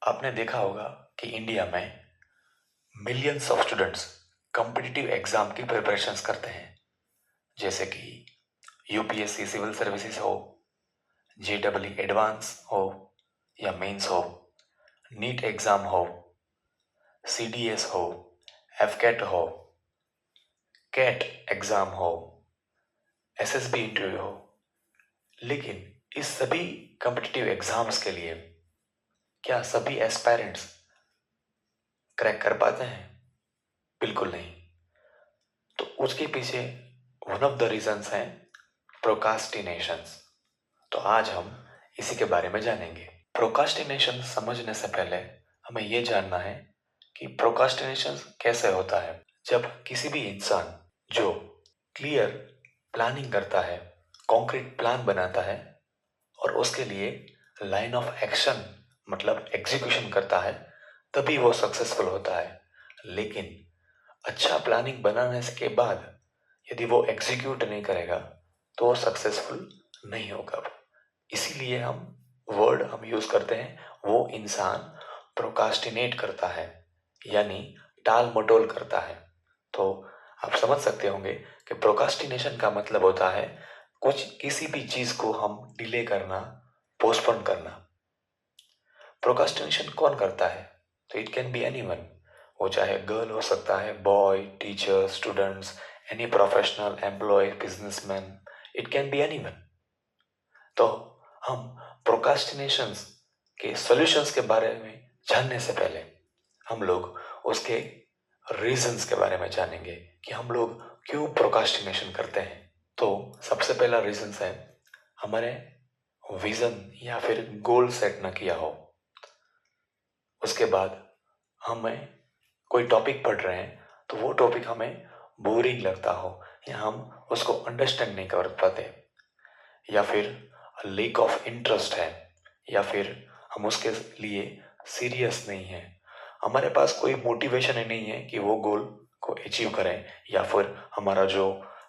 आपने देखा होगा कि इंडिया में millions of students competitive exam की प्रिपरेशंस करते हैं, जैसे कि यूपीएससी सिविल सर्विसेज हो, जेडब्ल्यू एडवांस हो या मेंस हो, नीट एग्जाम हो, सीडीएस हो, एफकेट हो, कैट एग्जाम हो, एसएसबी इंटरव्यू हो। लेकिन इस सभी कॉम्पिटिटिव एग्जाम्स के लिए क्या सभी एस्पायरेंट्स क्रैक कर पाते हैं? बिल्कुल नहीं। तो उसके पीछे वन ऑफ द रीजंस हैं प्रोकास्टिनेशंस। तो आज हम इसी के बारे में जानेंगे। प्रोकास्टिनेशन समझने से पहले हमें यह जानना है कि प्रोकास्टिनेशन कैसे होता है। जब किसी भी इंसान जो क्लियर प्लानिंग करता है, कॉन्क्रीट प्लान बनाता है और उसके लिए लाइन ऑफ एक्शन मतलब एग्जीक्यूशन करता है, तभी वो सक्सेसफुल होता है। लेकिन अच्छा प्लानिंग बनाने के बाद यदि वो एग्जीक्यूट नहीं करेगा तो वो सक्सेसफुल नहीं होगा। इसीलिए हम यूज करते हैं, वो इंसान प्रोकास्टिनेट करता है, यानी टाल मटोल करता है। तो आप समझ सकते होंगे कि प्रोकास्टिनेशन का मतलब होता है किसी भी चीज को हम डिले करना, पोस्टपोन करना। प्रोकास्टिनेशन कौन करता है? तो इट कैन बी एनीवन। वो चाहे गर्ल हो सकता है, boy, teacher, students, any professional, employ, businessman, it can be anyone. तो हम प्रोकास्टिनेशंस के सॉल्यूशंस के बारे में जानने से पहले हम लोग उसके रीजंस के बारे में जानेंगे कि हम लोग क्यों प्रोकास्टिनेशन करते हैं। तो सबसे पहला रीजन है हमारे विजन या फिर गोल सेट न किया हो। उसके बाद हमें कोई टॉपिक पढ़ रहे हैं तो वो टॉपिक हमें बोरिंग लगता हो या हम उसको अंडरस्टैंड नहीं कर पाते, या फिर लेक ऑफ इंटरेस्ट है, या फिर हम उसके लिए सीरियस नहीं है, हमारे पास कोई मोटिवेशन ही नहीं है कि वो गोल को अचीव करें या फिर हमारा जो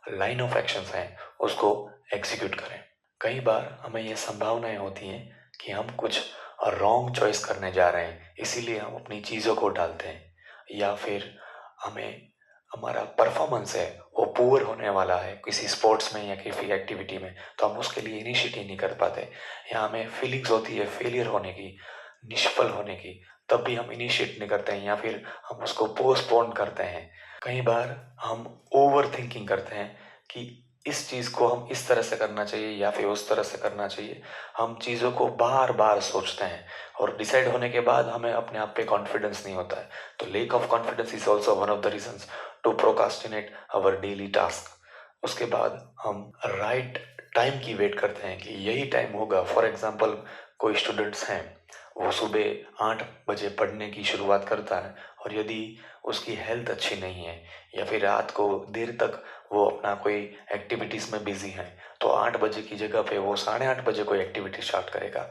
लाइन ऑफ एक्शंस है उसको एग्जीक्यूट करें। कई बार हमें ये संभावनाएं होती हैं कि हम कुछ रॉन्ग चॉइस करने जा रहे हैं, इसीलिए हम अपनी चीज़ों को डालते हैं, या फिर हमें हमारा परफॉर्मेंस है वो पुअर होने वाला है किसी स्पोर्ट्स में या किसी एक्टिविटी में, तो हम उसके लिए इनिशिएट नहीं कर पाते, या हमें फीलिंग्स होती है फेलियर होने की, निष्फल होने की, तब भी हम इनिशिएट नहीं करते हैं या फिर हम उसको पोस्टपोन करते हैं। कई बार हम ओवर थिंकिंग करते हैं कि इस चीज़ को हम इस तरह से करना चाहिए या फिर उस तरह से करना चाहिए। हम चीज़ों को बार बार सोचते हैं और डिसाइड होने के बाद हमें अपने आप पे कॉन्फिडेंस नहीं होता है। तो lack of confidence is also one of the reasons to procrastinate our daily task. उसके बाद हम राइट टाइम की वेट करते हैं कि यही टाइम होगा। फॉर एग्जाम्पल, कोई स्टूडेंट्स हैं, वो सुबह 8 बजे पढ़ने की शुरुआत करता है और यदि उसकी हेल्थ अच्छी नहीं है या फिर रात को देर तक वो अपना कोई एक्टिविटीज़ में बिजी है, तो 8 बजे की जगह पे वो 8:30 बजे कोई एक्टिविटी स्टार्ट करेगा,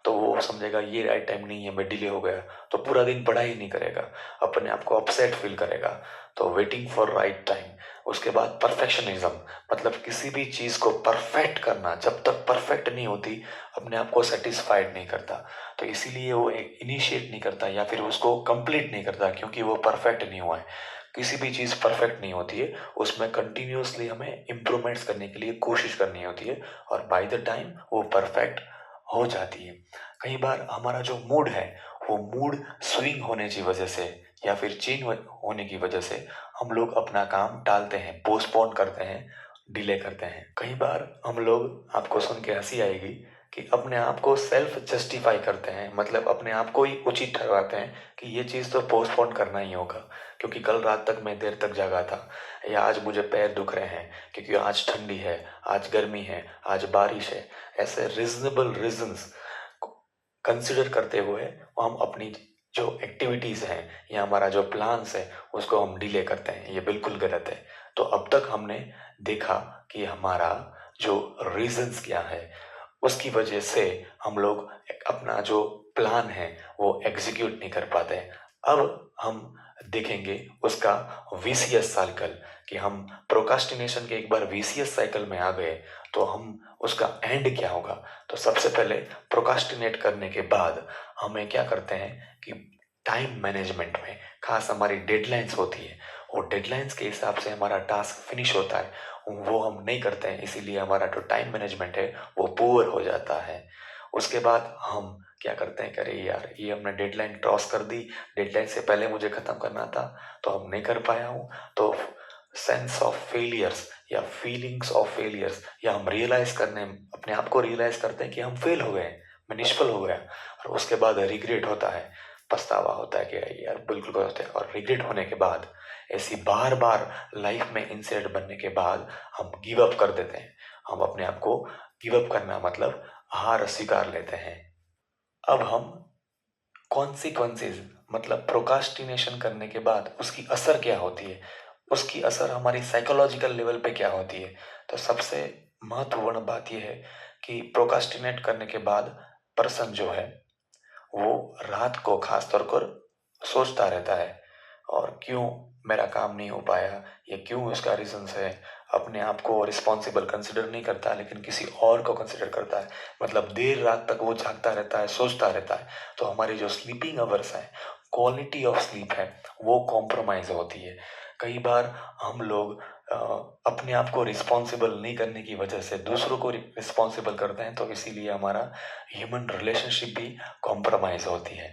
तो वो समझेगा ये राइट टाइम नहीं है, मैं डिले हो गया, तो पूरा दिन पढ़ाई नहीं करेगा, अपने आप को अपसेट फील करेगा। तो वेटिंग फॉर राइट टाइम। उसके बाद परफेक्शनिज्म, मतलब किसी भी चीज़ को परफेक्ट करना, जब तक परफेक्ट नहीं होती अपने आप को सेटिस्फाइड नहीं करता, तो इसीलिए वो इनिशिएट नहीं करता या फिर उसको कंप्लीट नहीं करता, क्योंकि वो परफेक्ट नहीं हुआ है। किसी भी चीज़ परफेक्ट नहीं होती है, उसमें कंटिन्यूसली हमें इम्प्रूवमेंट्स करने के लिए कोशिश करनी होती है और बाय द टाइम वो परफेक्ट हो जाती है। कई बार हमारा जो मूड है वो मूड स्विंग होने की वजह से या फिर चेंज होने की वजह से हम लोग अपना काम टालते हैं, पोस्टपोन करते हैं, डिले करते हैं। कई बार हम लोग, आपको सुन के हंसी आएगी, कि अपने आप को सेल्फ जस्टिफाई करते हैं, मतलब अपने आप को ही उचित ठहराते हैं कि ये चीज़ तो पोस्टपोन करना ही होगा, क्योंकि कल रात तक मैं देर तक जागा था, या आज मुझे पैर दुख रहे हैं क्योंकि आज ठंडी है, आज गर्मी है, आज बारिश है। ऐसे रीजनेबल रीजंस कंसिडर करते हुए हम अपनी जो एक्टिविटीज़ हैं या हमारा जो प्लान्स है उसको हम डिले करते हैं। ये बिल्कुल गलत है। तो अब तक हमने देखा कि हमारा जो रीजंस क्या है, उसकी वजह से हम लोग अपना जो प्लान है वो एग्जीक्यूट नहीं कर पाते। अब हम देखेंगे उसका वीसीएस साइकिल, कि हम प्रोकास्टिनेशन के एक बार वीसीएस साइकिल में आ गए तो हम उसका एंड क्या होगा। तो सबसे पहले प्रोकास्टिनेट करने के बाद हमें क्या करते हैं कि टाइम मैनेजमेंट में खास हमारी डेडलाइंस होती है, वो डेडलाइंस के हिसाब से हमारा टास्क फिनिश होता है, वो हम नहीं करते हैं, इसीलिए हमारा जो टाइम मैनेजमेंट है वो पुअर हो जाता है। उसके बाद हम क्या करते हैं, करे यार ये हमने डेडलाइन क्रॉस कर दी, डेडलाइन से पहले मुझे ख़त्म करना था तो हम नहीं कर पाया हूँ। तो सेंस ऑफ फेलियर्स या फीलिंग्स ऑफ फेलियर्स, या हम रियलाइज करने, अपने आप को रियलाइज करते हैं कि हम फेल हो गए, मैं निष्फल हो गया, और उसके बाद रिग्रेट होता है, पछतावा होता है कि यार बिल्कुल गलत है। और रिग्रेट होने के बाद ऐसी बार बार लाइफ में इंसिडेंट बनने के बाद हम गिव अप कर देते हैं। हम अपने आप को गिव अप करना मतलब हार स्वीकार लेते हैं। अब हम कॉन्सिक्वेंसेस मतलब प्रोकास्टिनेशन करने के बाद उसकी असर क्या होती है, उसकी असर हमारी साइकोलॉजिकल लेवल पे क्या होती है। तो सबसे महत्वपूर्ण बात यह है कि प्रोकास्टिनेट करने के बाद पर्सन जो है वो रात को खास तौर पर सोचता रहता है, और क्यों मेरा काम नहीं हो पाया या क्यों इसका रीजंस है। अपने आप को रिस्पॉन्सिबल कंसिडर नहीं करता लेकिन किसी और को कंसिडर करता है, मतलब देर रात तक वो जागता रहता है, सोचता रहता है। तो हमारी जो स्लीपिंग आवर्स हैं, क्वालिटी ऑफ स्लीप है, वो कॉम्प्रोमाइज होती है। कई बार हम लोग अ, अपने आप को रिस्पॉन्सिबल नहीं करने की वजह से दूसरों को रिस्पॉन्सिबल करते हैं, तो इसीलिए हमारा ह्यूमन रिलेशनशिप भी कॉम्प्रोमाइज होती है।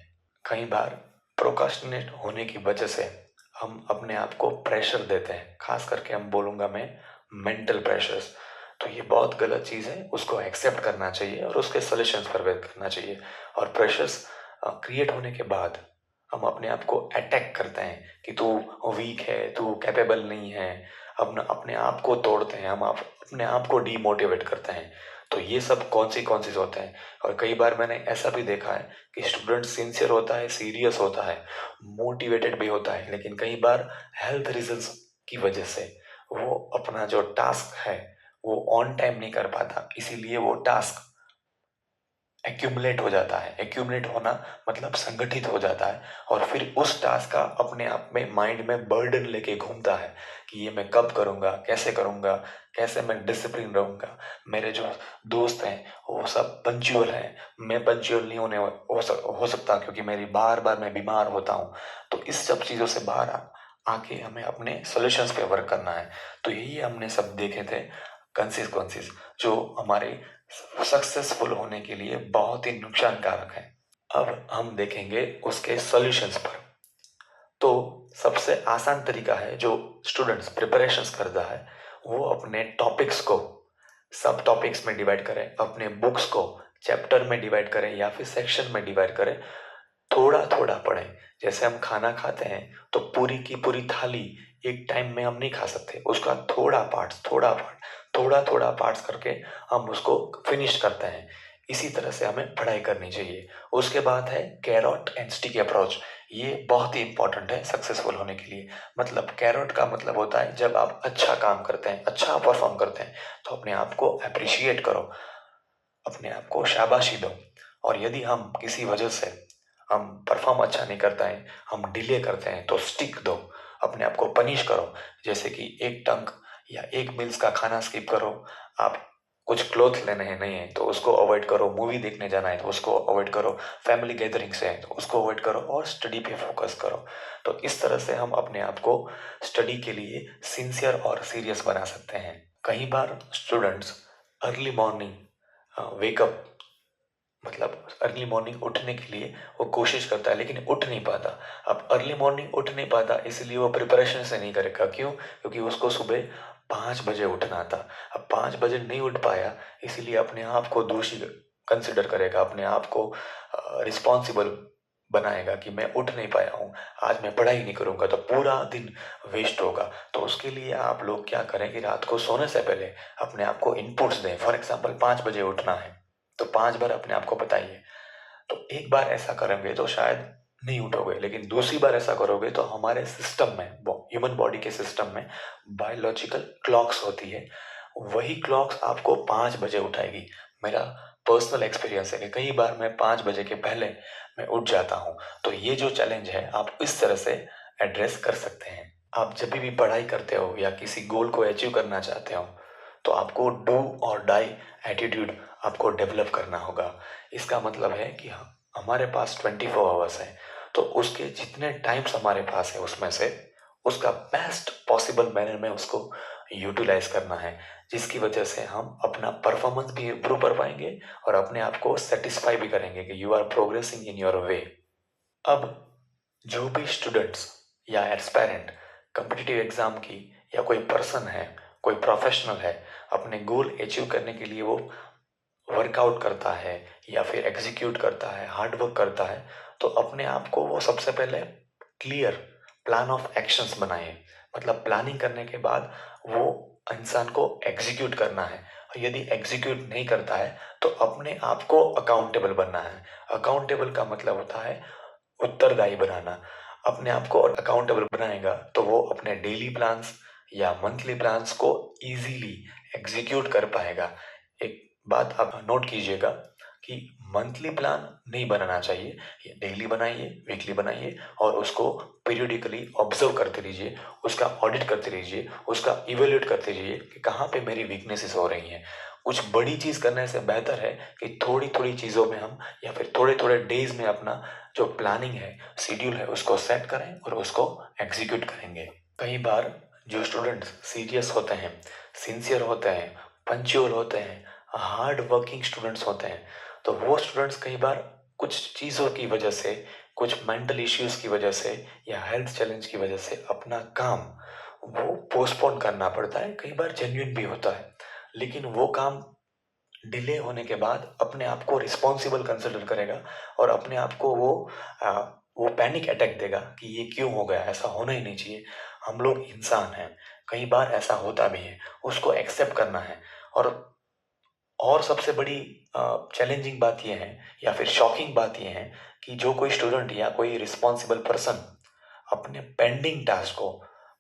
कई बार प्रोकास्टिनेट होने की वजह से हम अपने आप को प्रेशर देते हैं, खास करके हम बोलूँगा मैं मेंटल प्रेशर्स। तो ये बहुत गलत चीज़ है, उसको एक्सेप्ट करना चाहिए और उसके सॉल्यूशंस पर वर्क करना चाहिए। और प्रेशर्स क्रिएट होने के बाद हम अपने आप को अटैक करते हैं कि तू वीक है, तू कैपेबल नहीं है, अपना अपने आप को तोड़ते हैं, अपने आप को डीमोटिवेट करते हैं। तो ये सब कॉन्सिक्वेंसेस होते हैं। और कई बार मैंने ऐसा भी देखा है कि स्टूडेंट सिंसियर होता है, सीरियस होता है, मोटिवेटेड भी होता है, लेकिन कई बार हेल्थ रीजंस की वजह से वो अपना जो टास्क है वो ऑन टाइम नहीं कर पाता, इसीलिए वो टास्क एक्यूमुलेट हो जाता है। एक्यूमुलेट होना मतलब संगठित हो जाता है, और फिर उस टास्क का अपने आप में माइंड में बर्डन लेके घूमता है कि ये मैं कब करूँगा, कैसे करूँगा, कैसे मैं डिसिप्लिन रहूँगा। मेरे जो दोस्त हैं वो सब पंक्चुअल हैं, मैं पंक्चुअल नहीं हो सकता क्योंकि मेरी बार बार मैं बीमार होता हूँ। तो इस सब चीज़ों से बाहर आके हमें अपने सॉल्यूशंस पे वर्क करना है। तो यही हमने सब देखे थे कंसिक्वेंसेस, जो हमारे सक्सेसफुल होने के लिए बहुत ही नुकसानकारक है। अब हम देखेंगे उसके सॉल्यूशंस पर। तो सबसे आसान तरीका है जो स्टूडेंट्स प्रिपरेशंस करता है, वो अपने टॉपिक्स को सब टॉपिक्स में डिवाइड करें, अपने बुक्स को चैप्टर में डिवाइड करें या फिर सेक्शन में डिवाइड करें, थोड़ा थोड़ा पढ़ें। जैसे हम खाना खाते हैं तो पूरी की पूरी थाली एक टाइम में हम नहीं खा सकते, उसका थोड़ा थोड़ा पार्ट्स करके हम उसको फिनिश करते हैं। इसी तरह से हमें पढ़ाई करनी चाहिए। उसके बाद है कैरट एंड स्टिक अप्रोच। ये बहुत ही इंपॉर्टेंट है सक्सेसफुल होने के लिए। मतलब कैरट का मतलब होता है जब आप अच्छा काम करते हैं, अच्छा परफॉर्म करते हैं, तो अपने आप को अप्रिशिएट करो, अपने आप को शाबाशी दो। और यदि हम किसी वजह से हम परफॉर्म अच्छा नहीं करते हैं, हम डिले करते हैं, तो स्टिक दो, अपने आप को पनिश करो। जैसे कि एक टंक या एक मील्स का खाना स्किप करो। आप कुछ क्लोथ लेने हैं नहीं है तो उसको अवॉइड करो, मूवी देखने जाना है तो उसको अवॉइड करो, फैमिली गैदरिंग्स है तो उसको अवॉइड करो और स्टडी पे फोकस करो। तो इस तरह से हम अपने आप को स्टडी के लिए सिंसियर और सीरियस बना सकते हैं। कई बार स्टूडेंट्स अर्ली मॉर्निंग वेकअप मतलब अर्ली मॉर्निंग उठने के लिए वो कोशिश करता है लेकिन उठ नहीं पाता। अब अर्ली मॉर्निंग उठ नहीं पाता इसलिए वो प्रिपरेशन से नहीं करेगा। क्यों? क्योंकि उसको सुबह 5 बजे उठना था। अब 5 बजे नहीं उठ पाया इसलिए अपने आप को दोषी कंसिडर करेगा, अपने आप को रिस्पॉन्सिबल बनाएगा कि मैं उठ नहीं पाया हूँ, आज मैं पढ़ाई नहीं करूँगा तो पूरा दिन वेस्ट होगा। तो उसके लिए आप लोग क्या करें कि रात को सोने से पहले अपने आप को इनपुट्स दें। फॉर एग्जाम्पल 5 बजे उठना है तो 5 बार अपने आप को बताइए। तो एक बार ऐसा करेंगे तो शायद नहीं उठोगे, लेकिन दूसरी बार ऐसा करोगे तो हमारे सिस्टम में, ह्यूमन बॉडी के सिस्टम में बायोलॉजिकल क्लॉक्स होती है, वही क्लॉक्स आपको 5 बजे उठाएगी। मेरा पर्सनल एक्सपीरियंस है कि कई बार मैं 5 बजे के पहले मैं उठ जाता हूँ। तो ये जो चैलेंज है आप इस तरह से एड्रेस कर सकते हैं। आप जब भी पढ़ाई करते हो या किसी गोल को अचीव करना चाहते हो तो आपको डू और डाई एटीट्यूड आपको डेवलप करना होगा। इसका मतलब है कि हमारे पास 24 आवर्स है, तो उसके जितने टाइम्स हमारे पास है उसमें से उसका बेस्ट पॉसिबल मैनर में उसको यूटिलाइज करना है, जिसकी वजह से हम अपना परफॉर्मेंस भी इम्प्रूव कर पाएंगे और अपने आप को सेटिस्फाई भी करेंगे कि you are progressing in your way. अब जो भी स्टूडेंट्स या एस्पायरेंट कम्पिटिटिव एग्जाम की या कोई पर्सन है, कोई प्रोफेशनल है, अपने गोल अचीव करने के लिए वो वर्कआउट करता है या फिर एग्जीक्यूट करता है, हार्ड वर्क करता है, तो अपने आप को वो सबसे पहले क्लियर प्लान ऑफ एक्शंस बनाए। मतलब प्लानिंग करने के बाद वो इंसान को एग्जीक्यूट करना है। और यदि एग्जीक्यूट नहीं करता है तो अपने आप को अकाउंटेबल बनना है। अकाउंटेबल का मतलब होता है उत्तरदायी बनाना। अपने आप को अकाउंटेबल बनाएगा तो वो अपने डेली प्लान्स या मंथली प्लान्स को इजीली एग्जीक्यूट कर पाएगा। एक बात आप नोट कीजिएगा कि मंथली प्लान नहीं बनाना चाहिए, डेली बनाइए, वीकली बनाइए और उसको पीरियडिकली ऑब्जर्व करते रहिए, उसका ऑडिट करते रहिए, उसका इवेल्युएट करते रहिए कि कहाँ पे मेरी वीकनेसेस हो रही हैं। कुछ बड़ी चीज़ करने से बेहतर है कि थोड़ी थोड़ी चीज़ों में हम या फिर थोड़े थोड़े डेज में अपना जो प्लानिंग है, शेड्यूल है, उसको सेट करें और उसको एग्जीक्यूट करेंगे। कई बार जो स्टूडेंट्स सीरियस होते हैं, सिंसियर होते हैं, पंक्चुअल होते हैं, हार्ड वर्किंग स्टूडेंट्स होते हैं, तो वो स्टूडेंट्स कई बार कुछ चीज़ों की वजह से, कुछ मेंटल इश्यूज की वजह से या हेल्थ चैलेंज की वजह से अपना काम वो पोस्टपोन करना पड़ता है। कई बार जेन्युइन भी होता है, लेकिन वो काम डिले होने के बाद अपने आप को रिस्पॉन्सिबल कंसिडर करेगा और अपने आप को आ, वो पैनिक अटैक देगा कि ये क्यों हो गया, ऐसा होना ही नहीं चाहिए। हम लोग इंसान हैं, कई बार ऐसा होता भी है, उसको एक्सेप्ट करना है। और सबसे बड़ी चैलेंजिंग बात यह है या फिर शॉकिंग बात यह है कि जो कोई स्टूडेंट या कोई रिस्पॉन्सिबल पर्सन अपने पेंडिंग टास्क को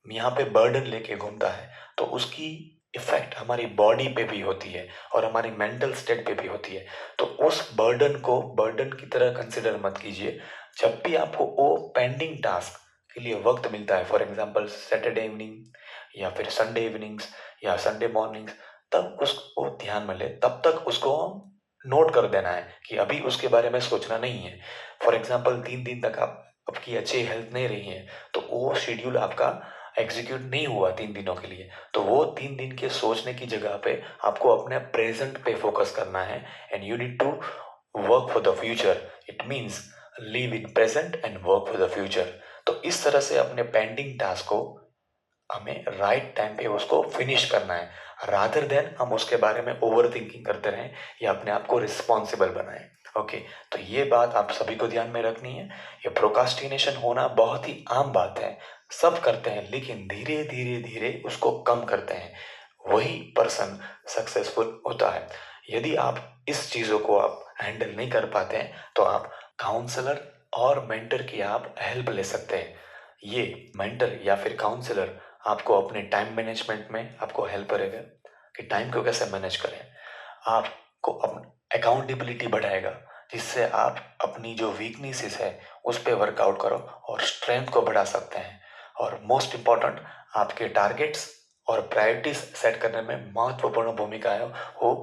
यहाँ पे बर्डन लेके घूमता है तो उसकी इफेक्ट हमारी बॉडी पे भी होती है और हमारी मेंटल स्टेट पे भी होती है। तो उस बर्डन को बर्डन की तरह कंसिडर मत कीजिए। जब भी आपको वो पेंडिंग टास्क के लिए वक्त मिलता है, फॉर एग्जांपल सैटरडे इवनिंग या फिर संडे इवनिंग्स या संडे मॉर्निंग्स, तब उसको ध्यान में ले, तब तक उसको नोट कर देना है कि अभी उसके बारे में सोचना नहीं है। फॉर एग्जाम्पल 3 दिन तक आपकी अच्छी हेल्थ नहीं रही है तो वो शेड्यूल आपका एग्जीक्यूट नहीं हुआ 3 दिनों के लिए, तो वो 3 दिन के सोचने की जगह पे आपको अपने प्रेजेंट पे फोकस करना है। And you need to work for the future. It means live in present and work for the future. तो इस तरह से अपने पेंडिंग टास्क को हमें राइट टाइम पे उसको फिनिश करना है, रादर देन हम उसके बारे में ओवर थिंकिंग करते रहें या अपने आप को रिस्पॉन्सिबल बनाएं। ओके, तो ये बात आप सभी को ध्यान में रखनी है। ये प्रोकास्टिनेशन होना बहुत ही आम बात है, सब करते हैं, लेकिन धीरे धीरे धीरे उसको कम करते हैं, वही पर्सन सक्सेसफुल होता है। यदि आप इस चीज़ों को आप हैंडल नहीं कर पाते हैं तो आप काउंसलर और मेंटर की आप हेल्प ले सकते हैं। ये मेंटर या फिर काउंसलर आपको अपने टाइम मैनेजमेंट में आपको हेल्प करेगा कि टाइम को कैसे मैनेज करें। आपको अकाउंटेबिलिटी बढ़ाएगा, जिससे आप अपनी जो वीकनेसेस है उस पर वर्कआउट करो और स्ट्रेंथ को बढ़ा सकते हैं। और मोस्ट इम्पॉर्टेंट, आपके टारगेट्स और प्रायोरिटीज सेट करने में महत्वपूर्ण भूमिका है वो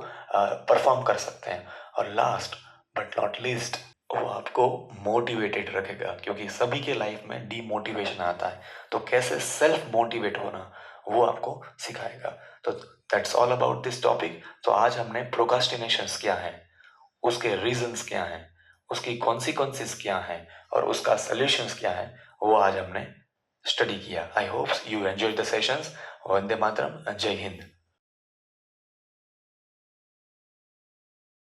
परफॉर्म कर सकते हैं। और लास्ट बट नॉट लीस्ट, वो आपको मोटिवेटेड रखेगा, क्योंकि सभी के लाइफ में डीमोटिवेशन आता है, तो कैसे सेल्फ मोटिवेट होना वो आपको सिखाएगा। तो that's all about this topic. तो आज हमने प्रोकास्टिनेशंस क्या है, उसके रीजंस क्या हैं, उसकी कॉन्सिक्वेंसेस क्या हैं और उसका सॉल्यूशंस क्या है, वो आज हमने स्टडी किया। I hope you enjoy the sessions. वंदे मातरम, जय हिंद।